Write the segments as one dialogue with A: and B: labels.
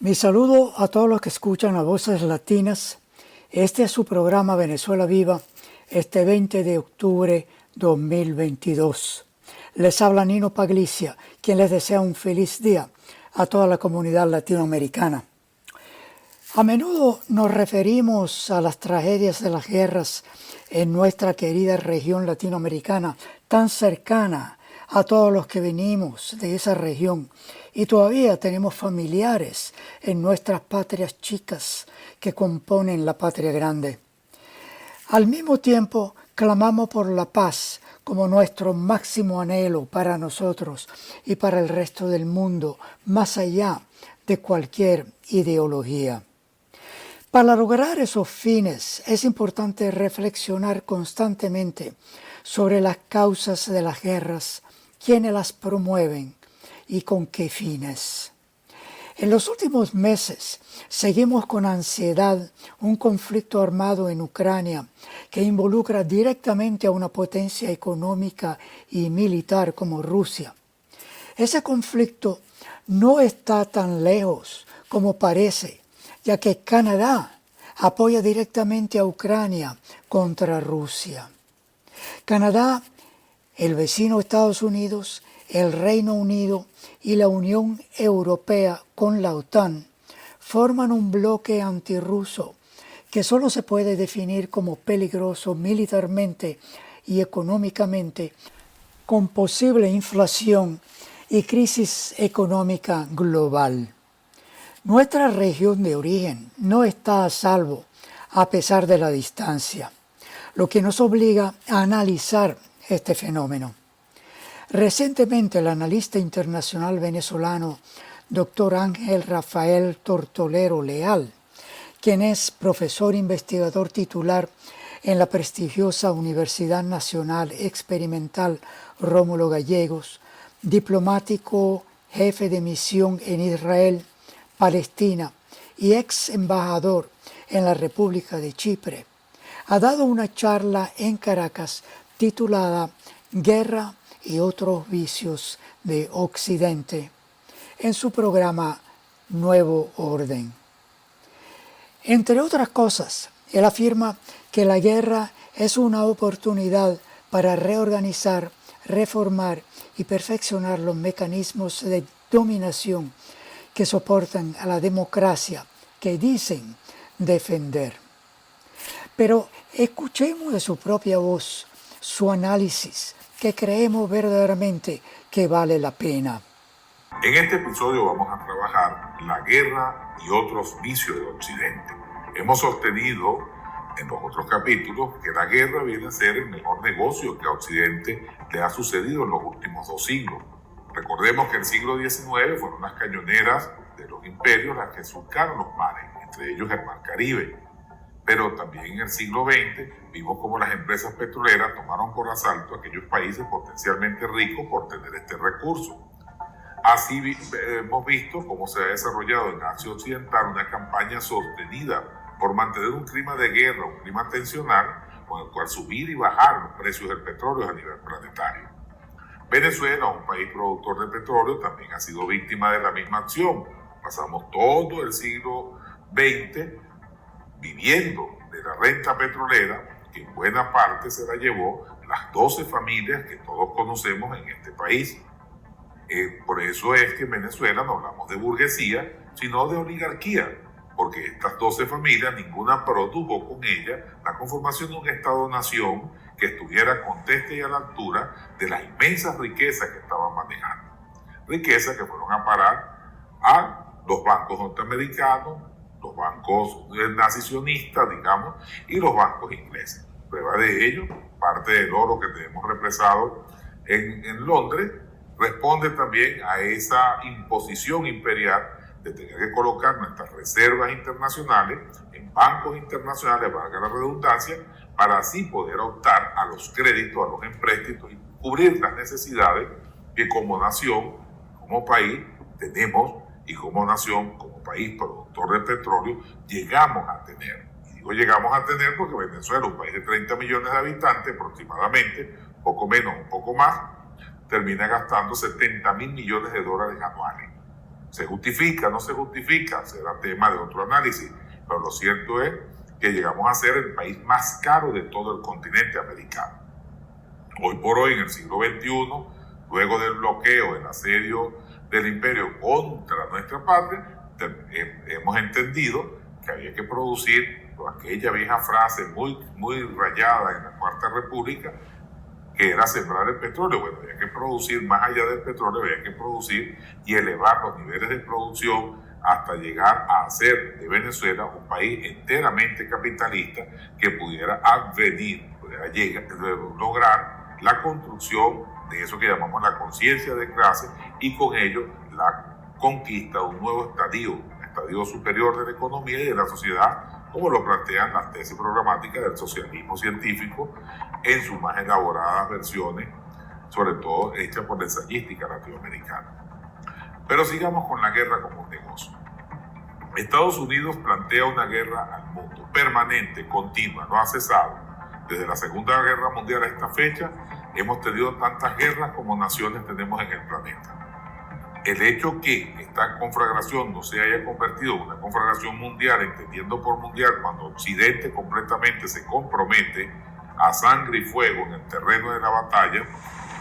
A: Mi saludo a todos los que escuchan a Voces Latinas. Este es su programa Venezuela Viva, este 20 de octubre 2022. Les habla Nino Paglicia, quien les desea un feliz día a toda la comunidad latinoamericana. A menudo nos referimos a las tragedias de las guerras en nuestra querida región latinoamericana, tan cercana a todos los que venimos de esa región, y todavía tenemos familiares en nuestras patrias chicas que componen la patria grande. Al mismo tiempo, clamamos por la paz como nuestro máximo anhelo para nosotros y para el resto del mundo, más allá de cualquier ideología. Para lograr esos fines es importante reflexionar constantemente sobre las causas de las guerras, quiénes las promueven y con qué fines. En los últimos meses seguimos con ansiedad un conflicto armado en Ucrania que involucra directamente a una potencia económica y militar como Rusia. Ese conflicto no está tan lejos como parece, ya que Canadá apoya directamente a Ucrania contra Rusia. Canadá, el vecino Estados Unidos, el Reino Unido y la Unión Europea con la OTAN forman un bloque antirruso que solo se puede definir como peligroso militarmente y económicamente, con posible inflación y crisis económica global. Nuestra región de origen no está a salvo a pesar de la distancia, lo que nos obliga a analizar este fenómeno. Recientemente, el analista internacional venezolano Dr. Ángel Rafael Tortolero Leal, quien es profesor investigador titular en la prestigiosa Universidad Nacional Experimental Rómulo Gallegos, diplomático, jefe de misión en Israel, Palestina y ex embajador en la República de Chipre, ha dado una charla en Caracas titulada Guerra y otros vicios de Occidente en su programa Nuevo Orden. Entre otras cosas, él afirma que la guerra es una oportunidad para reorganizar, reformar y perfeccionar los mecanismos de dominación que soportan a la democracia que dicen defender. Pero escuchemos de su propia voz su análisis, que creemos verdaderamente que vale la pena.
B: En este episodio vamos a trabajar la guerra y otros vicios de Occidente. Hemos sostenido en los otros capítulos que la guerra viene a ser el mejor negocio que a Occidente le ha sucedido en los últimos 2 siglos. Recordemos que el siglo XIX fueron las cañoneras de los imperios las que surcaron los mares, entre ellos el Mar Caribe. Pero también en el siglo XX vimos cómo las empresas petroleras tomaron por asalto a aquellos países potencialmente ricos por tener este recurso. Así hemos visto cómo se ha desarrollado en Asia Occidental una campaña sostenida por mantener un clima de guerra, un clima tensional, con el cual subir y bajar los precios del petróleo a nivel planetario. Venezuela, un país productor de petróleo, también ha sido víctima de la misma acción. Pasamos todo el siglo XX viviendo de la renta petrolera, que en buena parte se la llevó las 12 familias que todos conocemos en este país. Por eso es que en Venezuela no hablamos de burguesía, sino de oligarquía, porque estas 12 familias, ninguna produjo con ella la conformación de un Estado-nación que estuviera conteste y a la altura de las inmensas riquezas que estaban manejando. Riquezas que fueron a parar a los bancos norteamericanos, los bancos nacionalistas, digamos, y los bancos ingleses. Prueba de ello, parte del oro que tenemos represado en Londres, responde también a esa imposición imperial de tener que colocar nuestras reservas internacionales en bancos internacionales, valga la redundancia, para así poder optar a los créditos, a los empréstitos y cubrir las necesidades que como nación, como país, tenemos y como nación, como país productor de petróleo, llegamos a tener. Y digo llegamos a tener porque Venezuela, un país de 30 millones de habitantes aproximadamente, poco menos, un poco más, termina gastando $70,000 millones anuales. ¿Se justifica? ¿No se justifica? Será tema de otro análisis. Pero lo cierto es que llegamos a ser el país más caro de todo el continente americano. Hoy por hoy, en el siglo XXI, luego del bloqueo, el asedio del imperio contra nuestra patria, hemos entendido que había que producir aquella vieja frase muy rayada en la Cuarta República, que era sembrar el petróleo. Bueno, había que producir más allá del petróleo, había que producir y elevar los niveles de producción hasta llegar a hacer de Venezuela un país enteramente capitalista que pudiera lograr la construcción de eso que llamamos la conciencia de clase y con ello la conquista de un nuevo estadio superior de la economía y de la sociedad, como lo plantean las tesis programáticas del socialismo científico en sus más elaboradas versiones, sobre todo hechas por la ensayística latinoamericana. Pero sigamos con la guerra como un negocio. Estados Unidos plantea una guerra al mundo, permanente, continua, no ha cesado. Desde la Segunda Guerra Mundial a esta fecha, hemos tenido tantas guerras como naciones tenemos en el planeta. El hecho que esta conflagración no se haya convertido en una conflagración mundial, entendiendo por mundial cuando Occidente completamente se compromete a sangre y fuego en el terreno de la batalla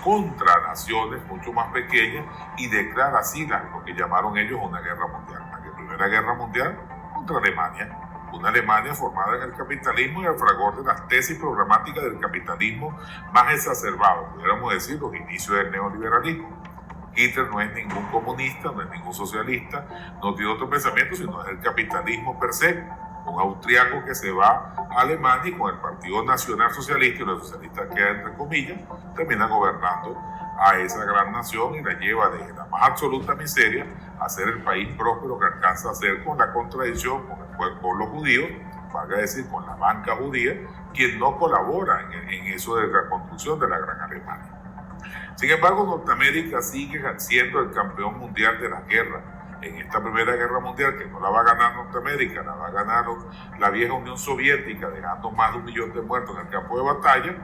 B: contra naciones mucho más pequeñas y declara así lo que llamaron ellos una guerra mundial. La Primera Guerra Mundial contra Alemania, una Alemania formada en el capitalismo y al fragor de las tesis programáticas del capitalismo más exacerbado, pudiéramos decir, los inicios del neoliberalismo. Hitler no es ningún comunista, no es ningún socialista, no tiene otro pensamiento, sino es el capitalismo per se. Un austriaco que se va a Alemania y con el Partido Nacional Socialista, y los socialistas quedan entre comillas, termina gobernando a esa gran nación y la lleva desde la más absoluta miseria a ser el país próspero que alcanza a ser, con la contradicción con el pueblo judío, valga decir, con la banca judía, quien no colabora en eso de la construcción de la gran Alemania. Sin embargo, Norteamérica sigue siendo el campeón mundial de las guerras. En esta Primera Guerra Mundial, que no la va a ganar Norteamérica, la va a ganar la vieja Unión Soviética, dejando más de 1 millón de muertos en el campo de batalla,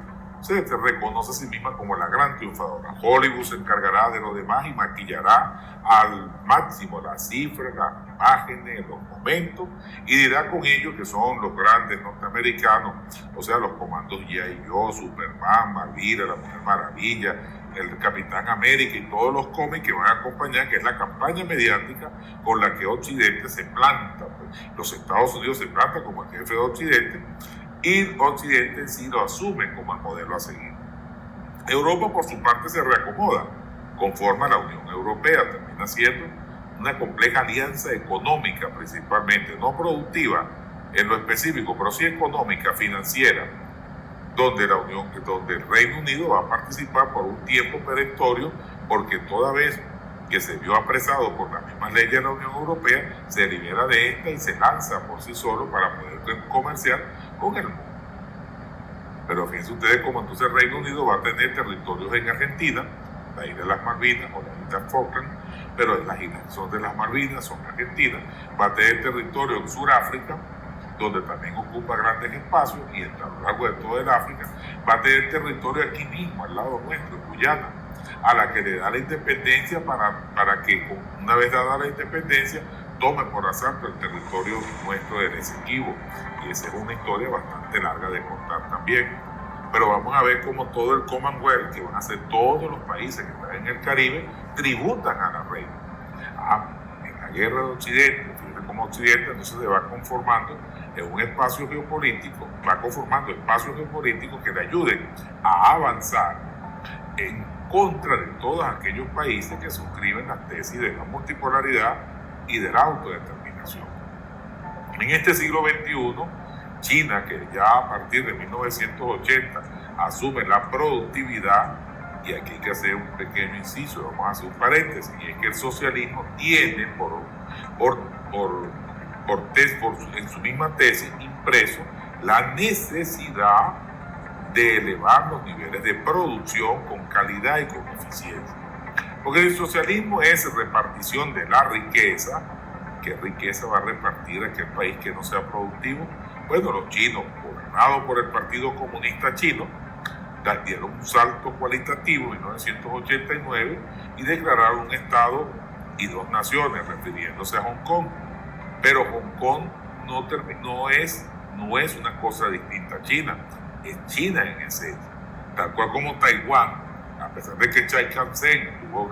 B: se reconoce a sí misma como la gran triunfadora. Hollywood se encargará de lo demás y maquillará al máximo las cifras, las imágenes, los momentos, y dirá con ello que son los grandes norteamericanos, o sea, los comandos G.I. Joe, Superman, Marvila, la Mujer Maravilla, el Capitán América y todos los cómics que van a acompañar, que es la campaña mediática con la que Occidente se planta. Los Estados Unidos se plantan como el jefe de Occidente y Occidente en sí lo asume como el modelo a seguir. Europa, por su parte, se reacomoda, conforma la Unión Europea, termina siendo una compleja alianza económica principalmente, no productiva en lo específico, pero sí económica, financiera, donde el Reino Unido va a participar por un tiempo perentorio, porque toda vez que se vio apresado por las mismas leyes de la Unión Europea, se libera de esta y se lanza por sí solo para poder comerciar con el mundo. Pero fíjense ustedes cómo entonces el Reino Unido va a tener territorios en Argentina, la isla de las Malvinas o la isla Falkland, pero las islas que son de las Malvinas son argentinas, va a tener territorio en Sudáfrica, donde también ocupa grandes espacios, y a lo largo de todo el África, va a tener territorio aquí mismo, al lado nuestro, en Guyana, a la que le da la independencia para que, una vez dada la independencia, tome por asalto el territorio nuestro del Esequibo. Y esa es una historia bastante larga de contar también. Pero vamos a ver cómo todo el Commonwealth, que van a ser todos los países que están en el Caribe, tributan a la reina. En la guerra de Occidente, como Occidente, entonces se va conformando en un espacio geopolítico, va conformando espacios geopolíticos que le ayuden a avanzar en contra de todos aquellos países que suscriben las tesis de la multipolaridad y de la autodeterminación. En este siglo XXI, China, que ya a partir de 1980 asume la productividad, y aquí hay que hacer un pequeño inciso, vamos a hacer un paréntesis, y es que el socialismo tiene en su misma tesis impreso la necesidad de elevar los niveles de producción con calidad y con eficiencia. Porque el socialismo es repartición de la riqueza. ¿Qué riqueza va a repartir aquel país que no sea productivo? Bueno, los chinos, gobernados por el Partido Comunista Chino, dieron un salto cualitativo en 1989 y declararon un Estado y dos naciones, refiriéndose a Hong Kong. Pero Hong Kong no es una cosa distinta a China, es China en esencia. Tal cual como Taiwán, a pesar de que Chiang Kai-shek tuvo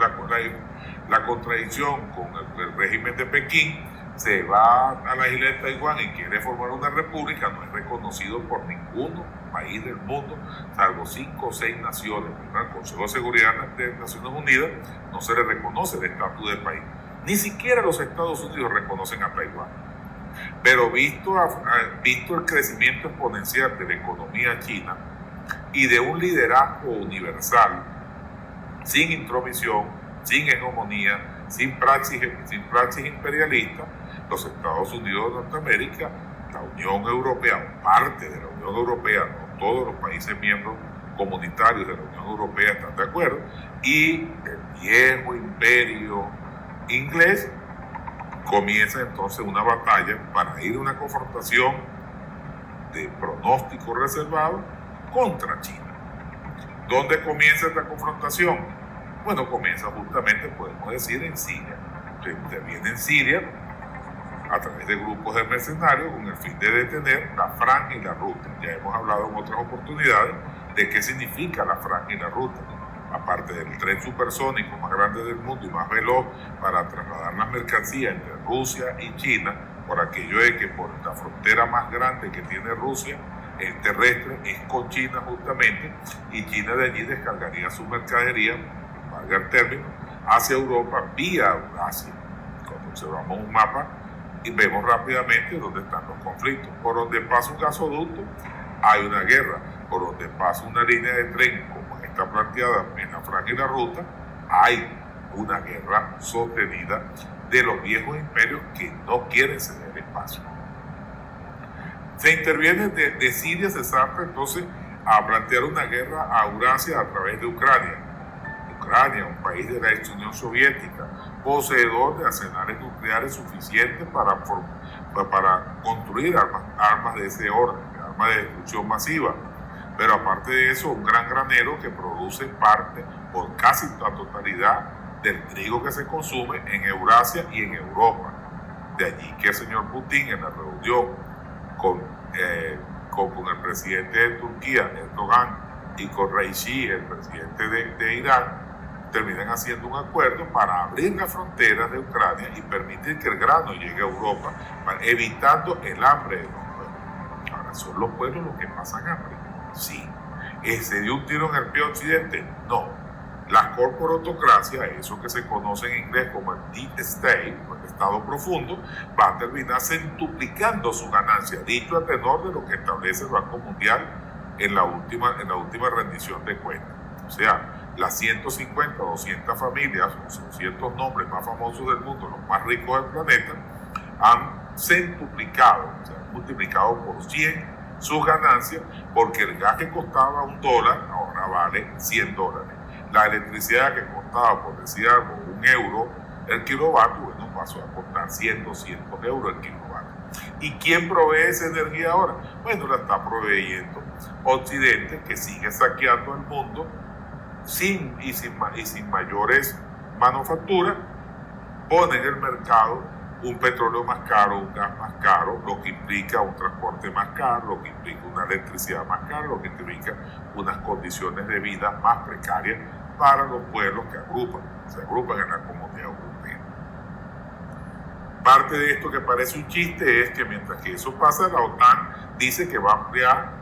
B: la contradicción con el régimen de Pekín, se va a la isla de Taiwán y quiere formar una república, no es reconocido por ningún país del mundo, salvo 5 o 6 naciones. El Consejo de Seguridad de Naciones Unidas no se le reconoce el estatus de país. Ni siquiera los Estados Unidos reconocen a Taiwán. Pero visto el crecimiento exponencial de la economía china y de un liderazgo universal, sin intromisión, sin hegemonía, sin praxis imperialista, los Estados Unidos de Norteamérica, la Unión Europea, parte de la Unión Europea, no todos los países miembros comunitarios de la Unión Europea están de acuerdo, y el viejo imperio inglés comienza entonces una batalla para ir a una confrontación de pronóstico reservado contra China. ¿Dónde comienza esta confrontación? Bueno, comienza justamente, podemos decir, en Siria. Se interviene en Siria a través de grupos de mercenarios con el fin de detener la franja y la ruta. Ya hemos hablado en otras oportunidades de qué significa la franja y la ruta. Aparte del tren supersónico más grande del mundo y más veloz para trasladar las mercancías entre Rusia y China, por aquello de que por la frontera más grande que tiene Rusia, el terrestre, es con China justamente, y China de allí descargaría su mercadería, valga el término, hacia Europa vía Eurasia. Cuando observamos un mapa y vemos rápidamente dónde están los conflictos. Por donde pasa un gasoducto hay una guerra, por donde pasa una línea de tren como está planteada en la franja y la ruta, hay una guerra sostenida de los viejos imperios que no quieren ceder espacio. Se interviene de Siria, se salta entonces a plantear una guerra a Eurasia a través de Ucrania. Ucrania, un país de la ex Unión Soviética, poseedor de arsenales nucleares suficientes para construir armas de ese orden, armas de destrucción masiva. Pero aparte de eso, un gran granero que produce parte, por casi la totalidad, del trigo que se consume en Eurasia y en Europa. De allí que el señor Putin, en la reunión con el presidente de Turquía, Erdogan, y con Raisi, el presidente de Irán, terminan haciendo un acuerdo para abrir las fronteras de Ucrania y permitir que el grano llegue a Europa, evitando el hambre de los pueblos. Ahora, ¿son los pueblos los que pasan hambre? Sí. ¿Se dio un tiro en el pie a Occidente? No. La corporatocracia, eso que se conoce en inglés como el Deep State, o el Estado profundo, va a terminar centuplicando su ganancia, dicho a tenor de lo que establece el Banco Mundial en la última rendición de cuentas. O sea, las 150 o 200 familias, los 200 nombres más famosos del mundo, los más ricos del planeta, han centuplicado, o sea, multiplicado por 100 sus ganancias, porque el gas que costaba $1 ahora vale $100. La electricidad que costaba, por decir algo, €1 el kilovatio, bueno, pasó a costar 100, 200 euros el kilovatio. ¿Y quién provee esa energía ahora? Bueno, la está proveyendo Occidente, que sigue saqueando el mundo sin mayores manufacturas, pone en el mercado un petróleo más caro, un gas más caro, lo que implica un transporte más caro, lo que implica una electricidad más cara, lo que implica unas condiciones de vida más precarias para los pueblos que se agrupan en la Comunidad Europea. Parte de esto que parece un chiste es que mientras que eso pasa, la OTAN dice que va a ampliar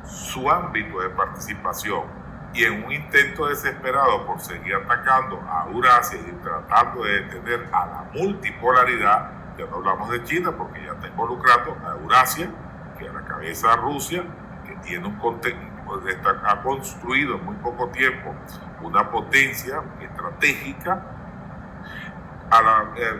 B: su ámbito de participación, y en un intento desesperado por seguir atacando a Eurasia y tratando de detener a la multipolaridad, ya no hablamos de China porque ya está involucrado a Eurasia, que a la cabeza de Rusia, que tiene ha construido en muy poco tiempo una potencia estratégica.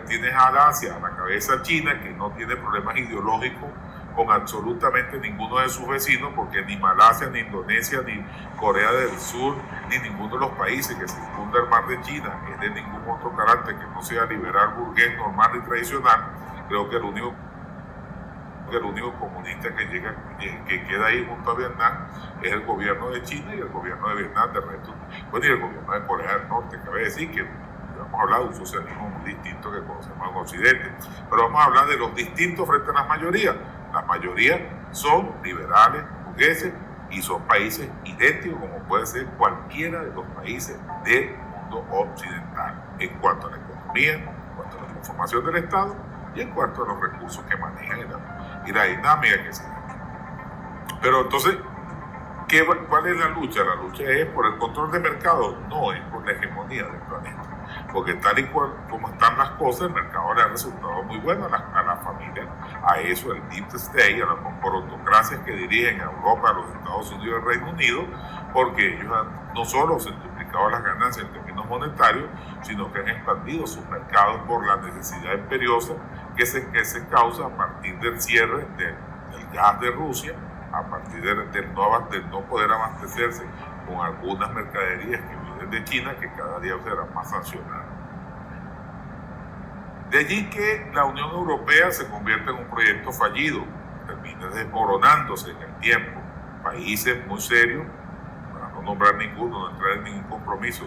B: Tienes a Asia, a la cabeza China, que no tiene problemas ideológicos con absolutamente ninguno de sus vecinos, porque ni Malasia, ni Indonesia, ni Corea del Sur, ni ninguno de los países que circunda el mar de China es de ningún otro carácter que no sea liberal, burgués, normal y tradicional. Creo que el único comunista que queda ahí junto a Vietnam es el gobierno de China y el gobierno de Vietnam, del resto, bueno, y el gobierno de Corea del Norte. Cabe decir que vamos a hablar de un socialismo muy distinto que conocemos en Occidente, pero vamos a hablar de los distintos frente a las mayorías. Las mayorías son liberales, burgueses, y son países idénticos como puede ser cualquiera de los países del mundo occidental, en cuanto a la economía, en cuanto a la conformación del Estado y en cuanto a los recursos que manejan y la dinámica que se da. Pero entonces, ¿cuál es la lucha? La lucha es por el control de mercado, no es por la hegemonía del planeta. Porque tal y cual como están las cosas, el mercado le ha resultado muy bueno a la familia, a eso, el Deep State, a las corporatocracias que dirigen a Europa, a los Estados Unidos y al Reino Unido, porque ellos no solo se han duplicado las ganancias en términos monetarios, sino que han expandido sus mercados por la necesidad imperiosa que se causa a partir del cierre del gas de Rusia, a partir del no poder abastecerse con algunas mercaderías que vienen de China, que cada día serán más sancionadas. De allí que la Unión Europea se convierte en un proyecto fallido, termina desmoronándose en el tiempo. Países muy serios, para no nombrar ninguno, no entrar en ningún compromiso,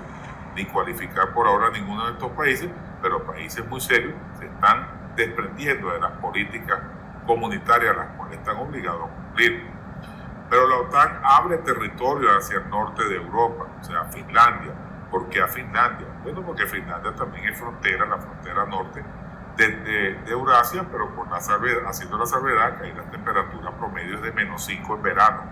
B: ni cualificar por ahora ninguno de estos países, pero países muy serios se están desprendiendo de las políticas comunitarias a las cuales están obligados a cumplir. Pero la OTAN abre territorio hacia el norte de Europa, o sea, Finlandia. ¿Por qué a Finlandia? Bueno, porque Finlandia también es frontera, la frontera norte de Eurasia, pero haciendo la salvedad que hay las temperaturas promedios de -5 en verano,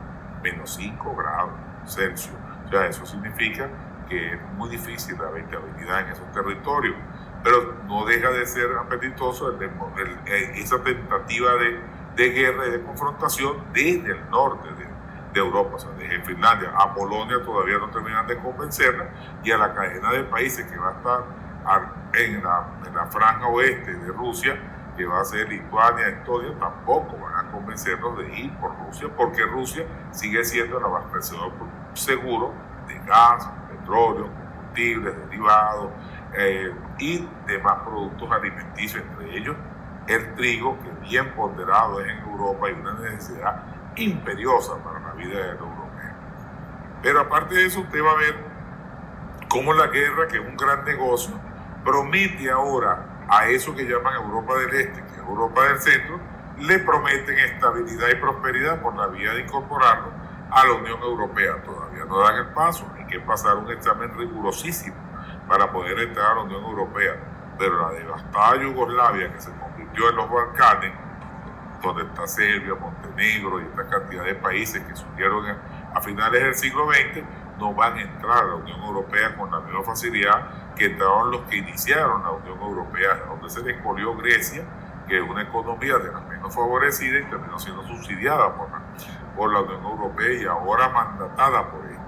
B: -5 grados Celsius. O sea, eso significa que es muy difícil la habitabilidad en esos territorios, pero no deja de ser apetitoso esa tentativa de guerra y de confrontación desde el norte de Europa, o sea, desde Finlandia a Polonia todavía no terminan de convencerla, y a la cadena de países que va a estar en la franja oeste de Rusia, que va a ser Lituania, Estonia, tampoco van a convencerlos de ir por Rusia, porque Rusia sigue siendo el abastecedor seguro de gas, petróleo, combustibles, derivados y demás productos alimenticios, entre ellos el trigo, que bien ponderado es en Europa y una necesidad imperiosa para la vida de los europeos. Pero aparte de eso, usted va a ver cómo la guerra, que es un gran negocio, promete ahora a eso que llaman Europa del Este, que es Europa del Centro, le prometen estabilidad y prosperidad por la vía de incorporarlo a la Unión Europea. Todavía no dan el paso, hay que pasar un examen rigurosísimo para poder entrar a la Unión Europea. Pero la devastada Yugoslavia, que se convirtió en los Balcanes, donde está Serbia, Montenegro y esta cantidad de países que surgieron a finales del siglo XX, no van a entrar a la Unión Europea con la misma facilidad que entraron los que iniciaron la Unión Europea, donde se les expolió Grecia, que es una economía de las menos favorecidas y terminó siendo subsidiada por la Unión Europea y ahora mandatada por ella.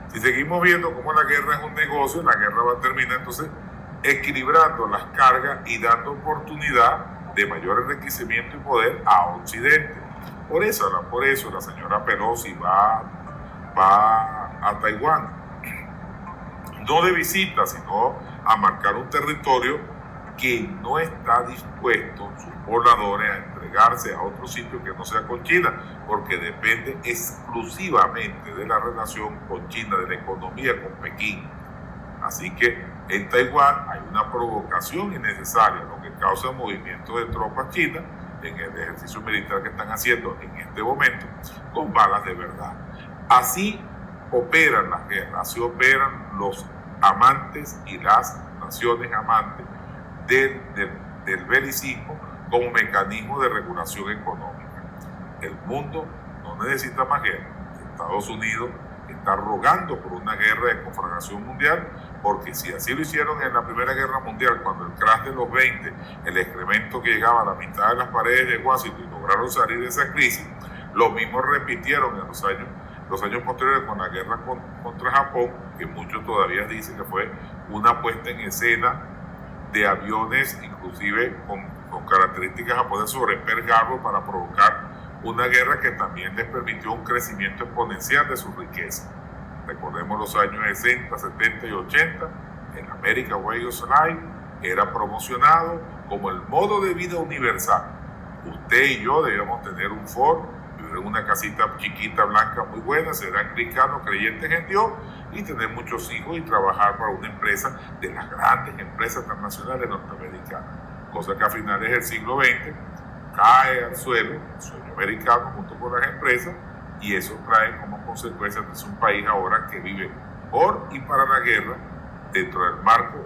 B: Si seguimos viendo cómo la guerra es un negocio, la guerra va a terminar entonces equilibrando las cargas y dando oportunidad de mayor enriquecimiento y poder a Occidente. Por eso la señora Pelosi va a Taiwán, no de visita, sino a marcar un territorio que no está dispuesto sus pobladores a entregarse a otro sitio que no sea con China, porque depende exclusivamente de la relación con China, de la economía con Pekín. Así que en Taiwán hay una provocación innecesaria, lo que causa movimientos de tropas chinas en el ejercicio militar que están haciendo en este momento con balas de verdad. Así operan las guerras, así operan los amantes y las naciones amantes del belicismo como mecanismo de regulación económica. El mundo no necesita más guerra. Estados Unidos está rogando por una guerra de conflagración mundial, porque si así lo hicieron en la Primera Guerra Mundial, cuando el crash de los 20, el excremento que llegaba a la mitad de las paredes de Washington y lograron salir de esa crisis, lo mismo repitieron en los años posteriores con la guerra contra Japón, que muchos todavía dicen que fue una puesta en escena de aviones, inclusive con características japonesas sobre Pearl Harbor, para provocar una guerra que también les permitió un crecimiento exponencial de su riqueza. Recordemos los años 60, 70 y 80, el American Way of Life era promocionado como el modo de vida universal. Usted y yo debíamos tener un Ford, vivir en una casita chiquita, blanca, muy buena, ser cristianos, creyentes en Dios y tener muchos hijos y trabajar para una empresa de las grandes empresas transnacionales norteamericanas. Cosa que a finales del siglo XX cae al suelo el sueño americano junto con las empresas, y eso trae como consecuencia que es un país ahora que vive por y para la guerra dentro del marco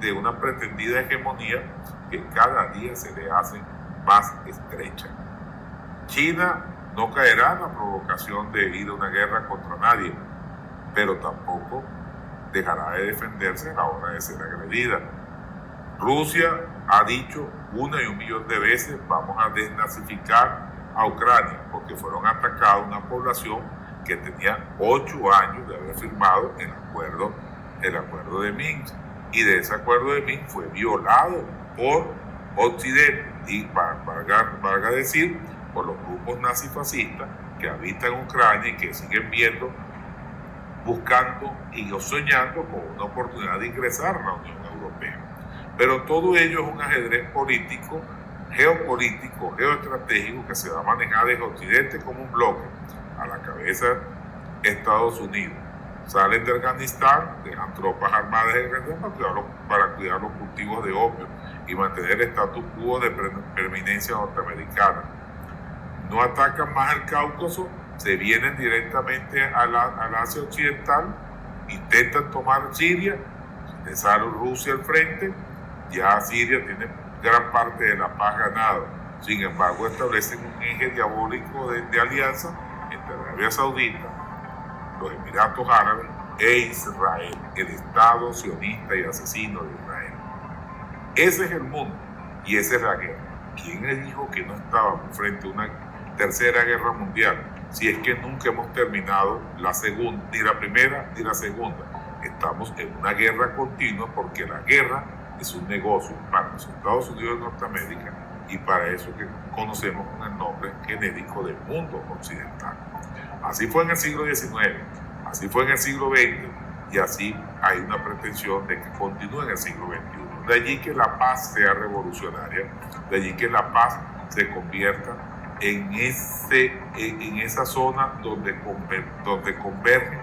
B: de una pretendida hegemonía que cada día se le hace más estrecha. China no caerá en la provocación de ir a una guerra contra nadie, pero tampoco dejará de defenderse a la hora de ser agredida. Rusia ha dicho una y un millón de veces: vamos a desnazificar a Ucrania, porque fueron atacados una población que tenía 8 años de haber firmado el acuerdo de Minsk, y de ese acuerdo de Minsk fue violado por Occidente y, valga decir, por los grupos nazifascistas que habitan Ucrania y que siguen buscando y soñando con una oportunidad de ingresar a la Unión Europea. Pero todo ello es un ajedrez político, geopolítico, geoestratégico que se va a manejar desde Occidente como un bloque, a la cabeza Estados Unidos. Salen de Afganistán, dejan tropas armadas en Afganistán para cuidar los cultivos de opio y mantener el status quo de preeminencia norteamericana. No atacan más el Cáucaso, se vienen directamente al Asia Occidental, intentan tomar Siria, le sale Rusia al frente, ya Siria tiene gran parte de la paz ganada. Sin embargo, establecen un eje diabólico de alianza entre Arabia Saudita, los Emiratos Árabes e Israel, el Estado sionista y asesino de Israel. Ese es el mundo y esa es la guerra. ¿Quién le dijo que no estábamos frente a una tercera guerra mundial? Si es que nunca hemos terminado la segunda, ni la primera ni la segunda. Estamos en una guerra continua porque la guerra es un negocio para los Estados Unidos de Norteamérica y para eso que conocemos con el nombre genérico del mundo occidental. Así fue en el siglo XIX, así fue en el siglo XX y así hay una pretensión de que continúe en el siglo XXI. De allí que la paz sea revolucionaria, de allí que la paz se convierta en esa zona donde convergen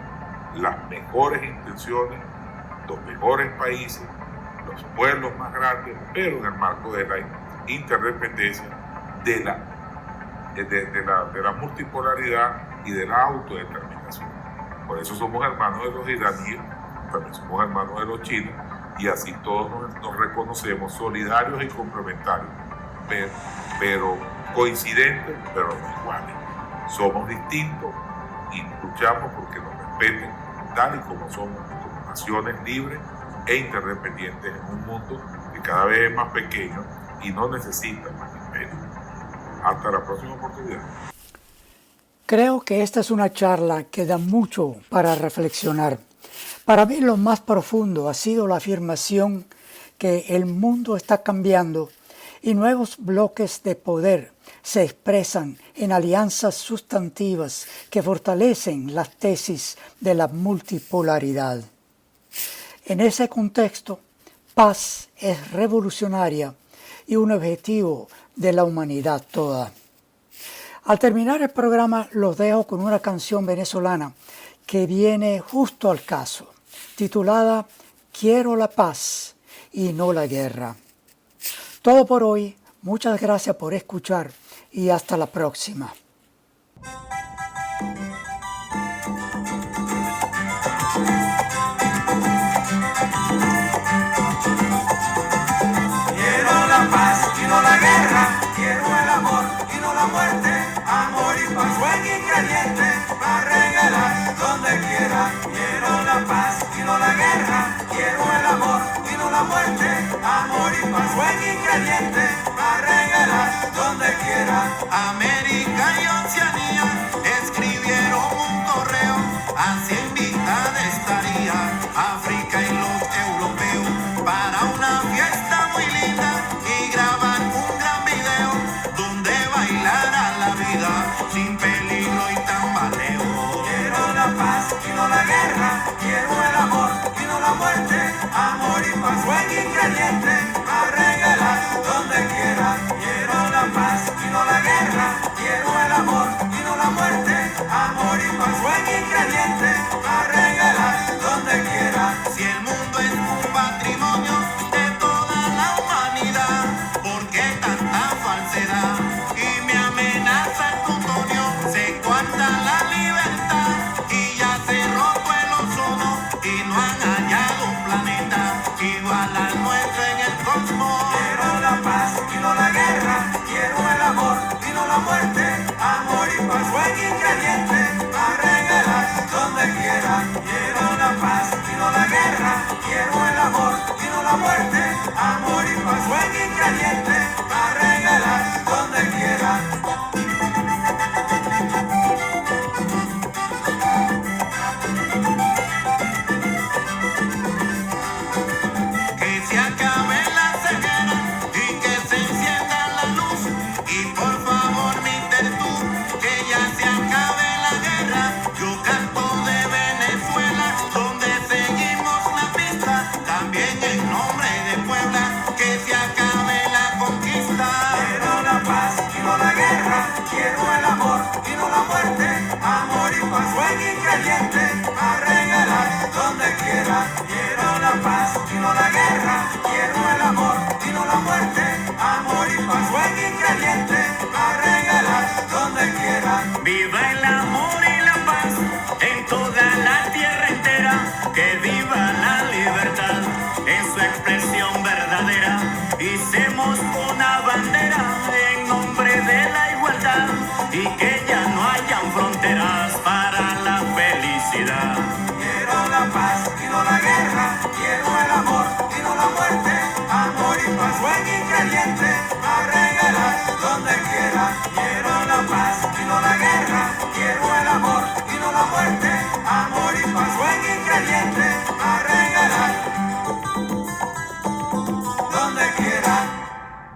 B: las mejores intenciones, los mejores países, los pueblos más grandes, pero en el marco de la interdependencia, de la multipolaridad y de la autodeterminación. Por eso somos hermanos de los iraníes, también somos hermanos de los chinos, y así todos nos reconocemos solidarios y complementarios, pero coincidentes, pero no iguales. Somos distintos y luchamos porque nos respeten tal y como somos, como naciones libres e interdependientes en un mundo que cada vez es más pequeño y no necesita más imperio. Hasta la próxima oportunidad.
A: Creo que esta es una charla que da mucho para reflexionar. Para mí lo más profundo ha sido la afirmación que el mundo está cambiando y nuevos bloques de poder se expresan en alianzas sustantivas que fortalecen las tesis de la multipolaridad. En ese contexto, paz es revolucionaria y un objetivo de la humanidad toda. Al terminar el programa, los dejo con una canción venezolana que viene justo al caso, titulada Quiero la paz y no la guerra. Todo por hoy, muchas gracias por escuchar y hasta la próxima.
C: Quiero la paz y no la guerra, quiero el amor y no la muerte, amor y paz, buen ingrediente para regalar donde quiera. Quiero la paz y no la guerra, quiero el amor y no la muerte, amor y paz, buen ingrediente para regalar donde quiera. América y Oceanía escribieron un correo, así invitada estaría África y los europeos para una fiesta muy linda y grabar un gran video donde bailará la vida sin peligro y tambaleo. Quiero la paz y no la guerra, quiero el amor y no la muerte, amor y paz, buen ingrediente para regalar donde quiera. Quiero la paz y no la guerra, quiero el amor y no quiero el amor y no la muerte, amor y paz, buen ingrediente, para regalar donde quiera. Que se acabe la ceguera y que se encienda la luz. Y por favor, Mister tú, que ya se acabe la guerra. Yo canto de Venezuela, donde seguimos la pista. También en nombre de Puebla, que se acabe la conquista. Quiero la paz y no la guerra. Quiero el amor y no la muerte. Amor y paz, buen ingrediente, a regalar donde quiera. Quiero la paz y no la guerra. Quiero el amor y no la muerte. Amor y paz, buen ingrediente, a regalar donde quiera. Viva el amor y la paz en toda la tierra entera. Que viva la libertad en su expresión verdadera. Hicemos una bandera en nombre de la igualdad y que ya no hayan fronteras para la felicidad. Quiero la paz y no la guerra. Quiero el amor y no la muerte. Amor y paz, buen ingrediente, a regalar donde quiera. Quiero la paz y no la guerra. Quiero el amor y no la muerte. Amor y paz, buen ingrediente,